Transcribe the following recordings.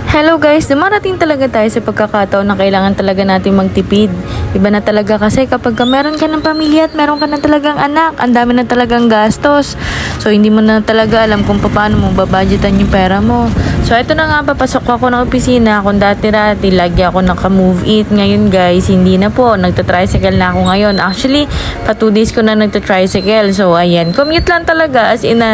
Hello guys, dumarating talaga tayo sa pagkakataon na kailangan talaga natin magtipid. Iba na talaga kasi kapag meron ka ng pamilya at meron ka na talagang anak, ang dami na talagang gastos. So hindi mo na talaga alam kung paano mo babudgetan yung pera mo. So ito na nga, papasok ako ng opisina. Kung dati-dati, lagi ako naka-move it. Ngayon guys, hindi na po. Nagta-tricycle na ako ngayon. Actually, pa 2 days ko na nagta-tricycle. So ayan, commute lang talaga as in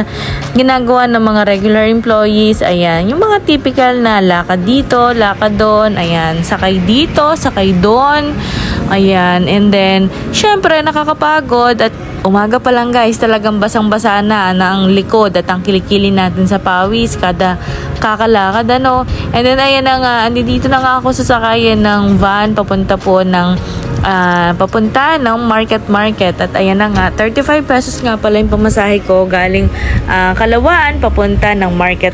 ginagawa ng mga regular employees. Ayan, yung mga typical na lakad dito, lakad doon, ayan, sakay dito, sakay doon, ayan, and then, syempre, nakakapagod at umaga pa lang guys, talagang basang-basa na ang likod at ang kilikili natin sa pawis, kada kakalakad, ano, and then, ayan na nga, andito na nga ako sa sakayan ng van, papunta po ng papunta ng market at ayan na nga 35 pesos nga pala yung pamasahe ko galing Kalawaan papunta ng market.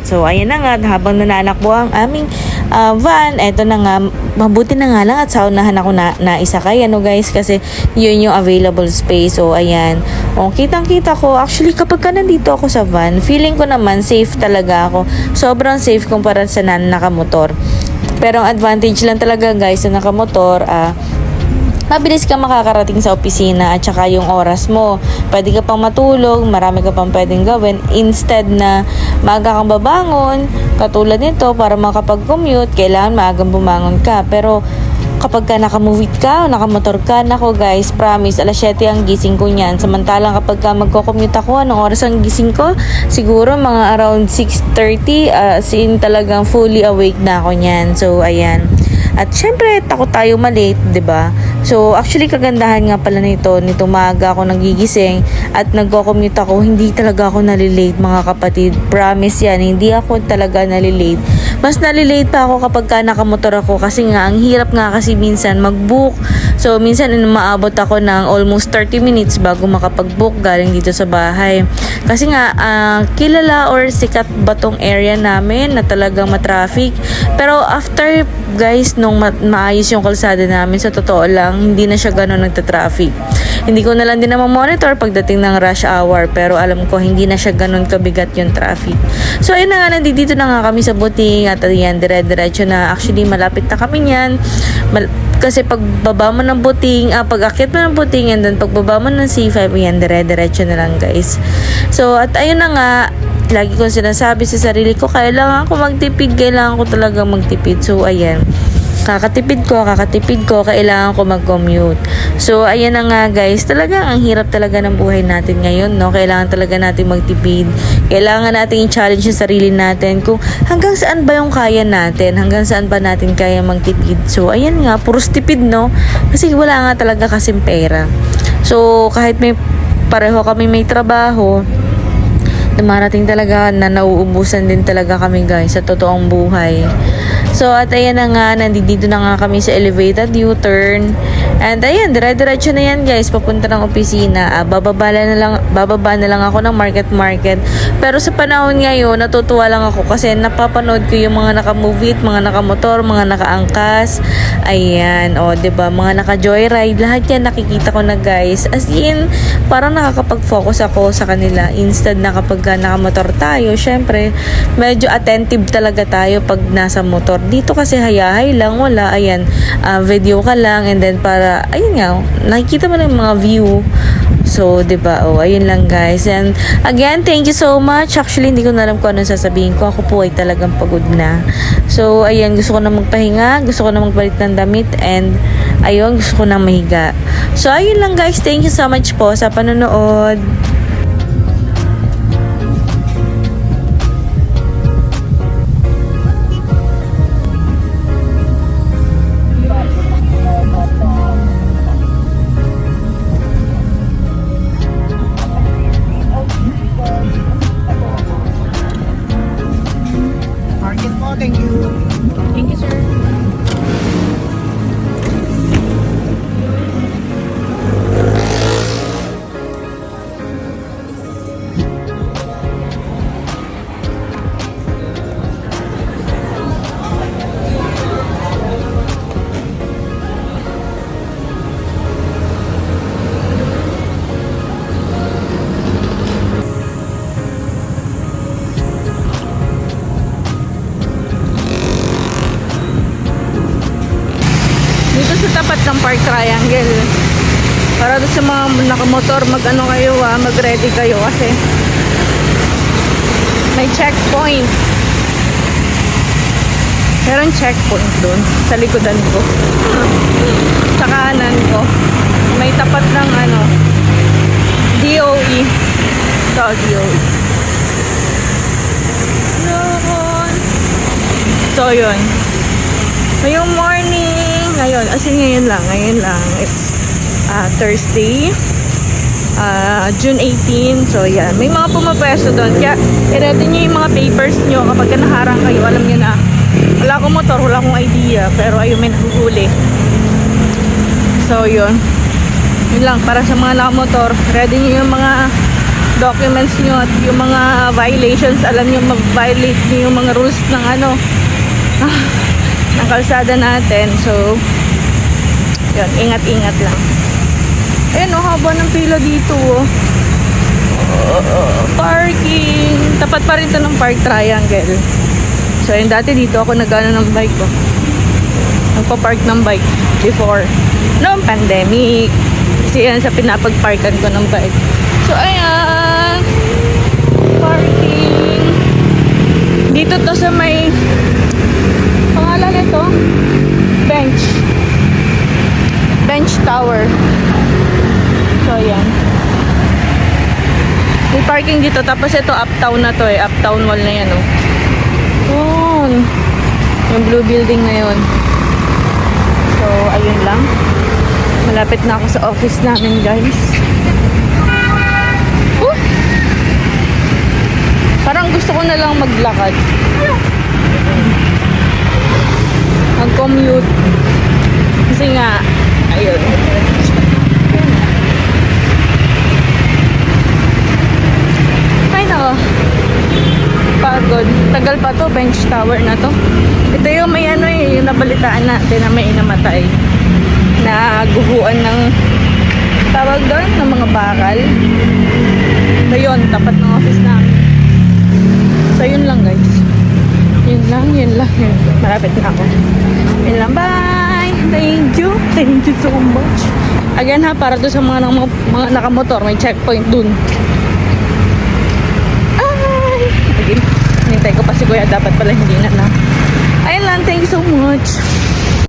So ayan na nga, habang nananakbo ang aming van, eto na nga, mabuti na nga lang at sa unahan ako na isakay, ano guys, kasi yun yung available space. So ayan, kitang kita ko actually kapag ka nandito ako sa van, feeling ko naman safe talaga ako, sobrang safe kumpara sa nakamotor. Pero ang advantage lang talaga guys sa nakamotor, mabilis ka makakarating sa opisina at saka yung oras mo. Pwede ka pang matulog, marami ka pang pwedeng gawin. Instead na maaga kang babangon, katulad nito, para makapag-commute, kailangan maagang bumangon ka. Pero kapag ka nakamove ka o nakamotor ka, nako guys, promise, alas 7 ang gising ko niyan. Samantalang kapag ka magko-commute ako, anong oras ang gising ko? Siguro mga around 6:30, sin talagang fully awake na ako niyan. So, ayan. At syempre, takot tayo malate, 'di ba? So, actually kagandahan nga pala nito maaga ako nagigising at nagko-commute ako, hindi talaga ako nalilate, mga kapatid. Promise 'yan, hindi ako talaga nalilate. Mas nalilate pa ako kapag ka nakamotor ako kasi nga ang hirap nga kasi minsan mag-book. So, minsan maabot ako ng almost 30 minutes bago makapag-book galing dito sa bahay. Kasi nga kilala or sikat ba tong area namin na talagang matraffic. Pero after guys, nung maayos yung kalsada namin, sa totoo lang, hindi na siya gano'n nagta-traffic. Hindi ko na lang din naman monitor pagdating ng rush hour, pero alam ko hindi na siya gano'n kabigat yung traffic. So ayun na nga, nandito na nga kami sa buting at ayan, dire-diretso na. Actually, malapit na kami niyan. Kasi pagbaba mo ng buting, pag-akit mo ng buting, and then pagbaba mo ng C5, ayan, dire-diretso na lang guys. So at ayun na nga, lagi kong sinasabi sa sarili ko, kailangan ko magtipid, kailangan ko talaga magtipid. So ayan, kakatipid ko, kailangan ko mag-commute. So, ayan na nga guys, talagang ang hirap talaga ng buhay natin ngayon, no? Kailangan talaga natin magtipid. Kailangan natin i-challenge yung sarili natin kung hanggang saan ba yung kaya natin, hanggang saan ba natin kaya magtipid. So, ayan nga, puros tipid, no? Kasi wala nga talaga kasing pera. So, kahit pareho kami may trabaho, dumarating talaga na nauubusan din talaga kami guys sa totoong buhay. So, at ayan na nga, nandito na nga kami sa elevated U-turn. And ayan, dire-diretso na yan guys, papunta ng opisina. Bababa na lang ako ng market. Pero sa panahon ngayon, natutuwa lang ako kasi napapanood ko yung mga naka-move it, mga naka-motor, mga naka-angkas. Ayan, diba, mga naka-joyride. Lahat yan nakikita ko na guys. As in, parang nakakapag-focus ako sa kanila. Instead na kapag naka-motor tayo, syempre, medyo attentive talaga tayo pag nasa motor. Dito kasi hayahay lang, wala, ayan, video ka lang, and then para, ayun nga, nakikita mo ng mga view. So, diba, ayun lang guys. And again, thank you so much. Actually, hindi ko na alam kung ano sasabihin ko. Ako po ay talagang pagod na. So, ayan, gusto ko na magpahinga, gusto ko na magpalit ng damit, and ayun, gusto ko na mahiga. So, ayun lang guys. Thank you so much po sa panonood. Thank you. Thank you, sir. tapat ng Park Triangle. Para doon sa mga nakamotor, mag-ano kayo mag-ready kayo kasi may checkpoint. Meron checkpoint doon sa likodan ko. Sa kanan ko. May tapat ng DOE. Ito, DOE. Yun. So, yun. Ngayong morning. Ngayon, ngayon lang. It's Thursday. June 18. So, yan. May mga pumapwesto doon. Kaya, i-ready nyo yung mga papers nyo. Kapag naharang kayo, alam nyo na. Wala akong motor, wala akong idea. Pero ayun, may nahuhuli. So, yun. Yun lang, para sa mga nakamotor. Ready nyo yung mga documents nyo at yung mga violations. Alam nyo, mag-violate nyo yung mga rules ng ng kalsada natin. So, yun, ingat-ingat lang. Ayun, haba ng pila dito, parking. Tapat pa rin to ng Park Triangle. So, yun, dati dito ako nag-ano ng bike ko. Nagpa-park ng bike before. Noong pandemic. Kasi yan sa pinapag-parkan ko ng bike. So, ayan. Parking. Dito to sa may pangalan nito. Bench Tower. So, ayan. May parking dito. Tapos ito, uptown na to Uptown wall na yan, Yun. Yung blue building na yun. So, ayun lang. Malapit na ako sa office namin, guys. Parang gusto ko na lang maglakad. Mag-commute. Kasi nga, ayun. Ay, nako. Pagod. Tagal pa to, bench tower na to. Ito yung may yung nabalitaan natin na may namatay. Na guhuan ng tawag doon, ng mga bakal. So yun, tapat ng office namin. So yun lang, guys. Yun lang. Malapit na ako. Yun lang, bye! Thank you so much. Again para to sa mga nakamotor, may checkpoint dun. Hinintay ko pa si Kuya, dapat pala hindi na. Ayun lang, thank you so much.